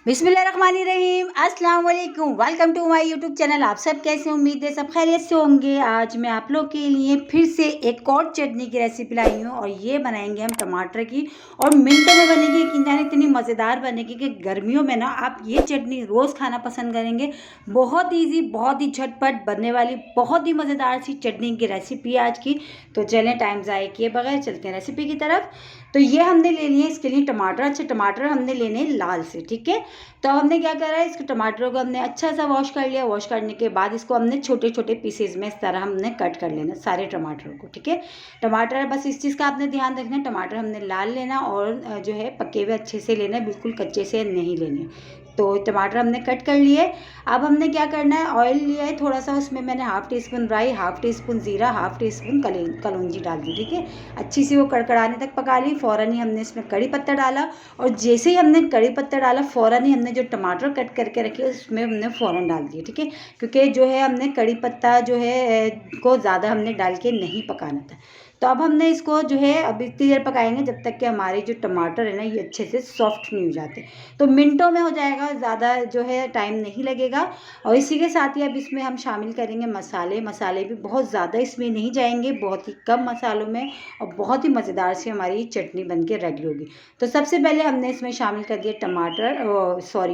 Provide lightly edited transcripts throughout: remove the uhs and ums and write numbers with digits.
बिस्मिल्लाहिर्रहमानिर्रहीम, अस्सलाम वालेकुम। Welcome to my YouTube channel. आप सब कैसे, उम्मीद है सब खैरियत से होंगे। आज मैं आप लोग के लिए फिर से एक और चटनी की रेसिपी लाई हूँ और ये बनाएंगे हम टमाटर की और मिनटों में बनेगी। यकीन जाने इतनी मज़ेदार बनेगी कि गर्मियों में ना आप ये चटनी रोज़ खाना पसंद करेंगे। बहुत ईजी, बहुत ही झटपट बनने वाली बहुत ही मज़ेदार सी चटनी की रेसिपी आज की। तो चलें टाइम ज़ाया किए बगैर चलते हैं रेसिपी की तरफ। तो ये हमने ले लिए इसके लिए टमाटर। अच्छा, टमाटर हमने लेने लाल से, ठीक है। तो हमने क्या करा है, इसके टमाटरों को हमने अच्छा सा वॉश कर लिया। वॉश करने के बाद इसको हमने छोटे छोटे पीसेज में इस तरह हमने कट कर लेना सारे टमाटरों को, ठीक है। टमाटर बस इस चीज़ का आपने ध्यान रखना है, टमाटर हमने लाल लेना और जो है पके हुए अच्छे से लेना है, बिल्कुल कच्चे से नहीं लेने। तो टमाटर हमने कट कर लिए। अब हमने क्या करना है, ऑयल लिया है थोड़ा सा, उसमें मैंने हाफ़ टी स्पून राई, हाफ़ टी स्पून ज़ीरा, हाफ़ टी स्पून कलौंजी डाल दी, ठीक है। अच्छी सी वो कड़कड़ाने तक पका ली। फ़ौरन ही हमने इसमें कड़ी पत्ता डाला और जैसे ही हमने कड़ी पत्ता डाला फ़ौरन ही हमने जो टमाटर कट करके रखे उसमें हमने फ़ौरन डाल दिए, ठीक है। क्योंकि जो है हमने कड़ी पत्ता जो है को ज़्यादा हमने डाल के नहीं पकाना था। तो अब हमने इसको जो है अब इतनी देर पकाएंगे जब तक कि हमारे जो टमाटर है ना ये अच्छे से सॉफ्ट नहीं हो जाते। तो मिनटों में हो जाएगा, ज़्यादा जो है टाइम नहीं लगेगा। और इसी के साथ ही अब इसमें हम शामिल करेंगे मसाले। मसाले भी बहुत ज़्यादा इसमें नहीं जाएंगे, बहुत ही कम मसालों में और बहुत ही मज़ेदार सी हमारी चटनी बन के रेडी होगी। तो सबसे पहले हमने इसमें शामिल कर दिया टमाटर,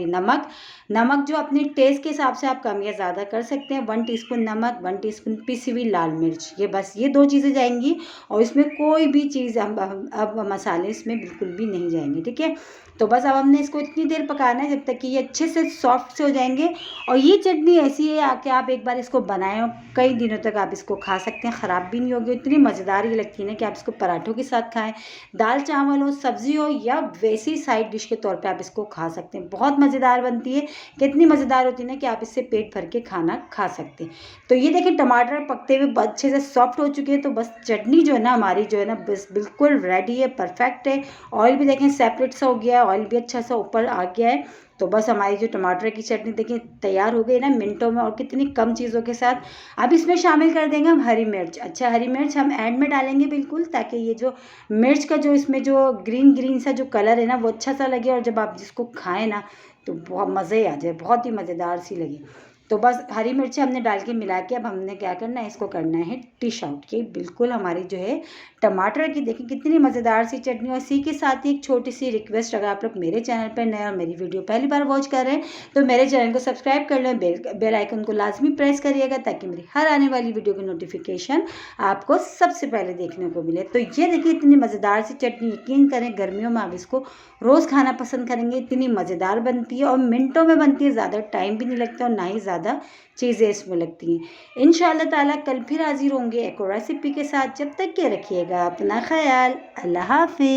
नमक। नमक जो अपने टेस्ट के हिसाब से आप कम या ज़्यादा कर सकते हैं। 1 टीस्पून नमक, 1 टीस्पून पिसी हुई लाल मिर्च, ये बस ये 2 चीज़ें जाएंगी और इसमें कोई भी चीज़ अब मसाले इसमें बिल्कुल भी नहीं जाएंगे, ठीक है। तो बस अब हमने इसको इतनी देर पकाना है जब तक कि ये अच्छे से सॉफ्ट से हो जाएंगे। और ये चटनी ऐसी है कि आप एक बार इसको बनाएं और कई दिनों तक आप इसको खा सकते हैं, ख़राब भी नहीं होगी। इतनी मज़ेदार ये लगती है ना कि आप इसको पराठों के साथ खाएं, दाल चावल हो, सब्ज़ी हो या वैसी साइड डिश के तौर पे आप इसको खा सकते हैं। बहुत मज़ेदार बनती है, कितनी मज़ेदार होती है ना कि आप इससे पेट भर के खाना खा सकते हैं। तो ये देखिए टमाटर पकते हुए अच्छे से सॉफ्ट हो चुके हैं। तो बस चटनी जो है ना हमारी जो है ना बस बिल्कुल रेडी है, परफेक्ट है। ऑयल भी देखें सेपरेट सा हो गया है, ऑयल भी अच्छा सा ऊपर आ गया है। तो बस हमारी जो टमाटर की चटनी देखिए तैयार हो गई ना मिनटों में और कितनी कम चीज़ों के साथ। अब इसमें शामिल कर देंगे हम हरी मिर्च। अच्छा, हरी मिर्च हम एंड में डालेंगे बिल्कुल, ताकि ये जो मिर्च का जो इसमें जो ग्रीन ग्रीन सा जो कलर है ना वो अच्छा सा लगे और जब आप जिसको खाएं ना तो बहुत मज़े आ जाए, बहुत ही मज़ेदार सी लगे। तो बस हरी मिर्ची हमने डाल के मिला के अब हमने क्या करना है, इसको करना है डिश आउट। कि बिल्कुल हमारी जो है टमाटर की देखिए कितनी मज़ेदार सी चटनी। और इसी के साथ ही एक छोटी सी रिक्वेस्ट, अगर आप लोग मेरे चैनल पर नए और मेरी वीडियो पहली बार वॉच कर रहे हैं तो मेरे चैनल को सब्सक्राइब कर लें, बेल आइकन को लाजमी प्रेस करिएगा ताकि मेरी हर आने वाली वीडियो की नोटिफिकेशन आपको सबसे पहले देखने को मिले। तो ये देखिए इतनी मज़ेदार सी चटनी, यकीन करें गर्मियों में आप इसको रोज़ खाना पसंद करेंगे। इतनी मज़ेदार बनती है और मिनटों में बनती है, ज़्यादा टाइम भी नहीं लगता और ना ही ज़्यादा चीज़ें इसमें लगती हैं। इंशाअल्लाह ताला कल फिर हाजिर होंगे एक और रेसिपी के साथ। जब तक के रखिएगा अपना ख्याल। अल्लाह हाफिज़।